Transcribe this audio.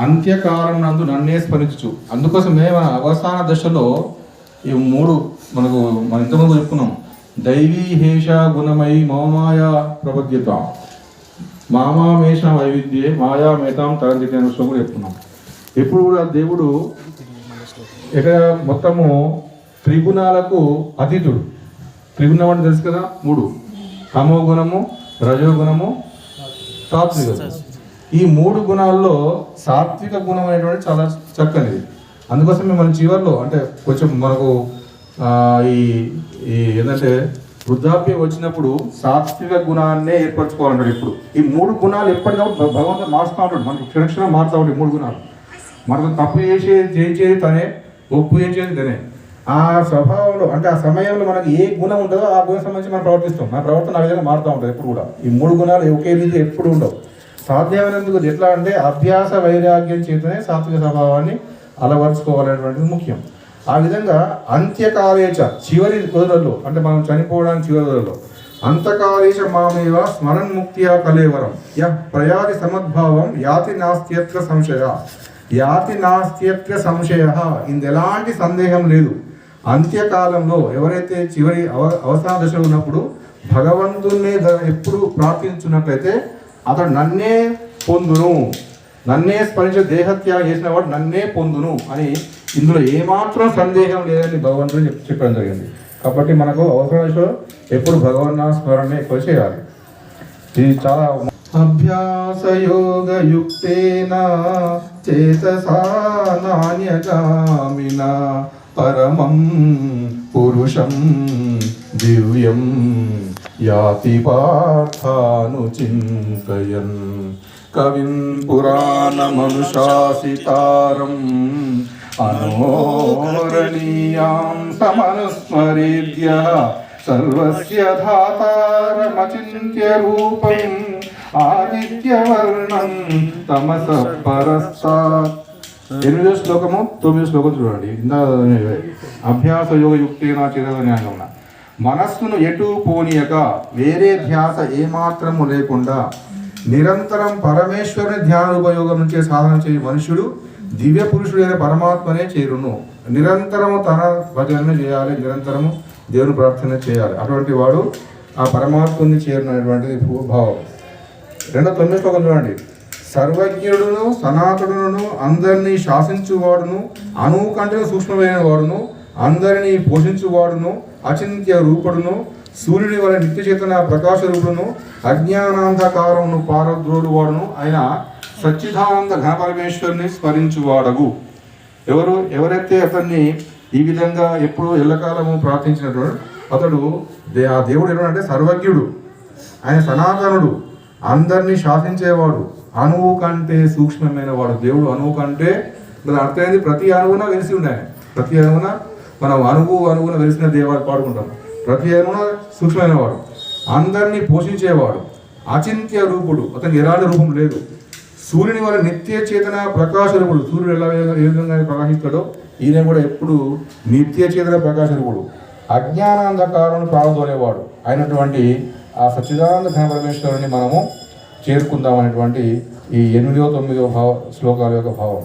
అంత్యకాలం నందు నన్నే స్మరించు. అందుకోసమే మన అవసాన దశలో ఈ మూడు మనం ఇంతకుముందు చెప్పుకున్నాం. దైవీ హేష గుణమై మౌమాయ ప్రబద్యత, మామామేష వైవిధ్యే మాయా మేతాం తరంజిత అనే విషయం కూడా చెప్పుకున్నాం. ఎప్పుడు కూడా దేవుడు ఇక్కడ మొత్తము త్రిగుణాలకు అతీతుడు. త్రిగుణం అంటే తెలుసు కదా, మూడు: తమో గుణము, రజోగుణము, సాత్విక. ఈ మూడు గుణాల్లో సాత్విక గుణం అనేటువంటి చాలా చక్కనిది. అందుకోసమే మన చివరిలో అంటే కొంచెం మనకు ఈ ఏంటంటే వృద్ధాప్యం వచ్చినప్పుడు సాత్విక గుణాన్నే ఏర్పరచుకోవాలంటాడు. ఇప్పుడు ఈ మూడు గుణాలు ఎప్పటికప్పుడు భగవంతుడు మారుస్తూ ఉంటాడు. మనకు క్షణక్షణం మారుతూ ఉంటాయి మూడు గుణాలు. మనకు తప్పు చేసేది తనే, ఒప్పు చేసేది తనే. ఆ స్వభావంలో అంటే ఆ సమయంలో మనకి ఏ గుణం ఉంటుందో ఆ గుణం సంబంధించి మనం ప్రవర్తిస్తాం. మన ప్రవర్తన ఆ విధంగా మారుతూ ఉంటుంది. ఎప్పుడు కూడా ఈ మూడు గుణాలు ఒకే రీతి ఎప్పుడు ఉండవు. సాధ్యమైనందుకు ఎట్లా అంటే అభ్యాస వైరాగ్యం చేతనే సాత్విక స్వభావాన్ని అలవర్చుకోవాలనేటువంటిది ముఖ్యం. ఆ విధంగా అంత్యకాలేచ చివరి రోజులలో అంటే మనం చనిపోవడానికి చివరి రోజులలో అంతకాలేచ మామేవ స్మరణ్ ముక్తియా కలేవరం యః ప్రయాతి సమద్భావం యాతి నాస్త్యత్ర సంశయ. యాతి నాస్త్యత్ర సంశయ, ఇందు ఎలాంటి సందేహం లేదు. అంత్యకాలంలో ఎవరైతే చివరి అవసాన దశలో ఉన్నప్పుడు భగవంతుణ్ణి ఎప్పుడు ప్రార్థించున్నట్లయితే అతడు నన్నే పొందును, నన్నే స్మరించే దేహత్యాగం చేసిన వాడు నన్నే పొందును అని ఇందులో ఏమాత్రం సందేహం లేదని భగవంతుడు చెప్పడం జరిగింది. కాబట్టి మనకు అవసరం ఎప్పుడు భగవన్నామ స్మరణ ఎక్కువ చేయాలి. ఇది చాలా అభ్యాసయోగయుక్తేన చేతసా నాన్యగామినా పరమం పురుషం దివ్యం యాతి పార్థానుచింతయన్ కవిం పురాణమనుశాసితారం అనోరణీయాం సమనుస్మరేద్యః సర్వస్య ధాతారమచింత్య రూపం ఆదిత్యవర్ణం తమసః పరస్తాత్. 8వ శ్లోకము 9వ శ్లోకం చూడండి. అభ్యాస యోగ యుక్తేన చేత న్యాయం. మనస్సును ఎటు పోనీయక వేరే ధ్యాస ఏమాత్రము లేకుండా నిరంతరం పరమేశ్వరుని ధ్యాన ఉపయోగం నుంచే సాధన చేయ మనుషుడు దివ్య పురుషుడైన పరమాత్మనే చేరును. నిరంతరము తన భజన చేయాలి, నిరంతరము దేవుని ప్రార్థన చేయాలి. అటువంటి వాడు ఆ పరమాత్మని చేరునటువంటిది భావం. 9వ శ్లోకం చూడండి. సర్వజ్ఞుడును సనాతనుడును అందరినీ శాసించువాడును అణువు కంటే సూక్ష్మమైన వాడును అందరినీ పోషించువాడును అచింత్య రూపుడును సూర్యుని వల్ల నిత్య చేతన ప్రకాశ రూపుడును అజ్ఞానాంధకారమును పారద్రోలు వాడును ఆయన సచ్చిదానంద ఘనపరమేశ్వరుని స్మరించువాడగు. ఎవరైతే అతన్ని ఈ విధంగా ఎప్పుడు ఎల్లకాలము ప్రార్థించినటువంటి అతడు ఆ దేవుడు ఎవరంటే సర్వజ్ఞుడు, ఆయన సనాతనుడు, అందరినీ శాసించేవాడు, అణువు కంటే సూక్ష్మమైన వాడు. దేవుడు అణువు కంటే అర్థమైంది ప్రతి అణువున వెలిసి ఉండే. ప్రతి అణువున మనం అణువున వెలిసిన దేవాలు పాడుకుంటాం. ప్రతి అణువున సూక్ష్మమైన వాడు, అందరినీ పోషించేవాడు, అచింత్య రూపుడు, అతనికి ఎలాంటి రూపం లేదు. సూర్యుని వల్ల నిత్య చేతన ప్రకాశ రూపుడు. సూర్యుడు ఏ విధంగా ప్రకాశిస్తాడో ఈయన కూడా ఎప్పుడు నిత్య చేతన ప్రకాశ రూపుడు. అజ్ఞానాంధకారాన్ని ప్రారంభమనేవాడు అయినటువంటి ఆ సచ్చిదానంద ఘన పరమేశ్వరుని మనము చేరుకుందాం అనేటువంటి ఈ 8వ 9వ శ్లోకాల యొక్క భావం.